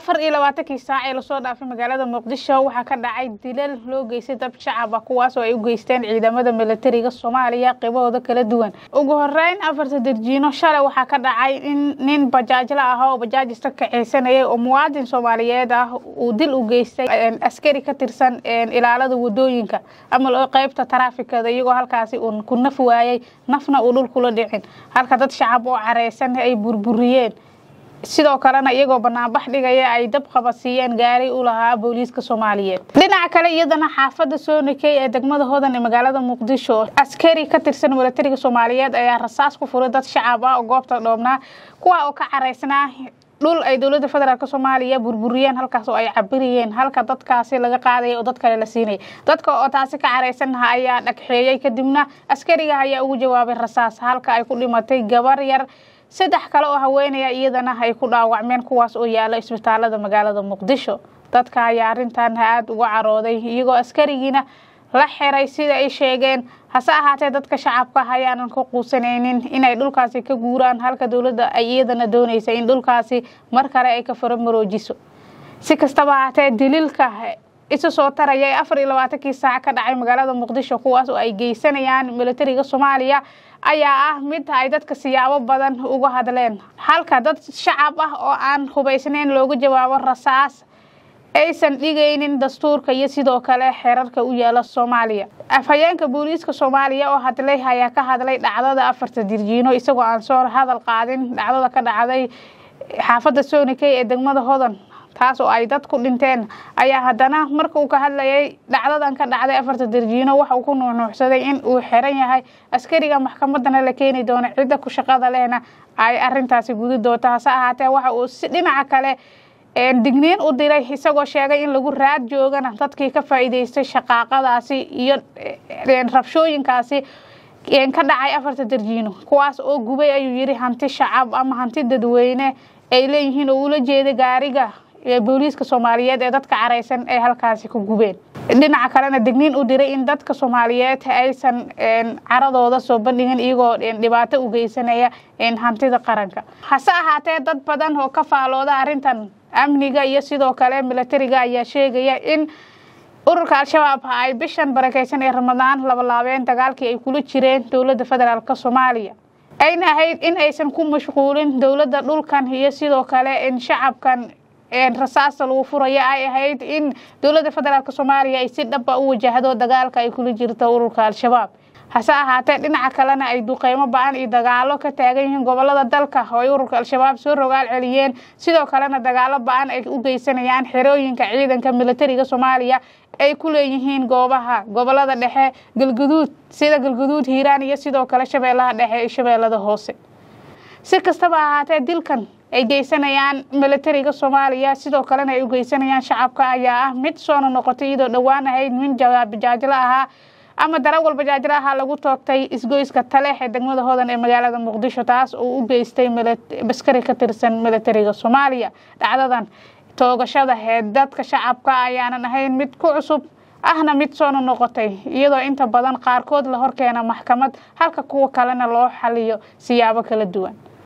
24 saac ee la soo dhaafay magaalada Muqdisho waxa ka dhacay dilal loo geystay dad shacab ah kuwaas oo ay u geysteen ciidamada militariga Soomaaliya qaybahooda kala duwan. Ugu horeyn afarta darjiino shalay waxa ka dhacay in nin bajaajla ah oo bajaajista ka xeesanayay oo muwaadin Soomaaliyeed ah uu dil u geystay askari ka tirsan ilaalada wadooyinka ama loo qaybta taraafikada iyagoo halkaasi uu ku naf waayay nafna uu dhul kula dhicin halka dad shacab oo careysan ay burburiyeen sidoo kalena iyagoo banaanbax dhigaya ay dab qabasiiyeen gaari u lahaa booliiska Soomaaliyeed. Dhinaca kale iyadana xaafada Soonakey ee degmada Hodan ee magaalada Muqdisho askari ka tirsan militariga Soomaaliyeed ayaa rasaas ku furay dad shacab ah oo goobta dhoobnaa kuwa oo ka careysnaa dhul ay dawladda federaalka Soomaaliya burburiyeen halkaas oo ay cabiriyeen halka dadkaasi laga qaaday oo dad kale la siinay dadka oo taasi ka careysan ayaa dhagxeeyay kadibna askariga ayaa ugu jawaabay rasaas halka ay ku dhimatay gabar yar saddex kale oo haweenaya iyadana ay ku dhaawacmeen kuwaas oo yaala isbitaalada magaalada Muqdisho. Dadka ayaa arintan aad uga carooday iyagoo askarigiina la xiray sida ay sheegeen hase ahaatee dadka shacabka ayaanan ku quusanaynin inay dhulkaasi ka guuraan halka dawladda ay iyadana doonaysa in dhulkaasi mar kale ay ka faramaroojiso. Si kastaba ahaatee dililka isu soo tarayay 24 saac ka dhacay magaalada Muqdisho kuwaas oo ay geysanayaan militariga Soomaaliya ayaa ah mid ay dadka siyaabo badan uga hadleen halka dad shacab ah oo aan hubaysnayn looga jawaabo rasaas aysan dhigaynin dastuurka iyo sidoo kale xeerarka u yaala Soomaaliya. Afhayeenka booliiska Soomaaliya oo hadlay ayaa ka hadlay dhacdada afarta darjiino isagoo aan soo hadal qaadin dhacdada ka dhacday xaafada Soonakey ee degmada Hodan taas oo ay dad ku dhinteen ayaa hadana markii uu ka hadlayay dhacdadan ka dhacday afarta darjiino waxa uu ku nuuxnuuxsaday in uu xiran yahay askariga maxkamadana la keenay doono cid ku shaqada lehna ay arintaasi gudi doonto hase ahaatee waxa uu si dhinaca kale digniin u diray isagoo sheegay in lagu raad joogana dadkii ka faa'iideystay shaqaaqadaasi iyo rabshooyinkaasi ka dhacay afarta darjiino kuwaas oo gubay ayuu yiri hanti shacab ama hanti dadweyne ay leeyihiin oo ula jeeday gaariga booliiska Soomaaliyeed ee dadka careysan ay halkaasi ku gubeen. Dhinaca kalena digniin u diray in dadka Soomaaliyeed aysan caradooda soo bandhigin iyagoo dhibaato u geysanaya hantida qaranka. Hase ahaatee dad badan oo ka faalooda arintan amniga iyo sidoo kale militariga ayaa sheegaya in ururka Al-Shabaab ay bishan barakeysan ee Ramadaan laabeen dagaalkii ay kula jireen dawladda federaalka Soomaaliya ayna ahayd in aysan ku mashquulin dawladda dhulkan iyo sidoo kale in shacabkan rasaas lagu furayo ay ahayd in dawladda federaalka Soomaaliya ay si dhab ah u wajahdo dagaalka ay kula jirto ururka Al-Shabaab. Hase ahaatee dhinaca kalena ay duqeymo ba'an iyo dagaalo ka taagan yihiin gobolada dalka oo ururka Al-Shabaab soo rogaal celiyeen sidoo kalena dagaalo ba'an ay u geysanayaan xerooyinka ciidanka militariga Soomaaliya ay ku leeyihiin gobolada dhexe Galgaduud sida Galgaduud Hiiraan iyo sidoo kale Shabeellaha Dhexe iyo Shabeellada Hoose. Si kastaba ahaatee dilkan ay geysanayaan militariga Soomaaliya sidoo kalena ay u geysanayaan shacabka ayaa ah mid soo noqotay iyadoo dhawaan ahayd min bajaajla ah ama darawal bajaajla ah lagu toogtay isgoyska Taleex ee degmada Hodan ee magaalada Muqdisho taas oo u geystay askari ka tirsan militariga Soomaaliya. Dhacdadan toogashada dadka shacabka ayaanan ahayn mid ku cusub ahna mid soo noqotay iyadoo inta badan qaarkood la horkeena maxkamad halka kuwa kalena loo xaliyo siyaabo kala duwan.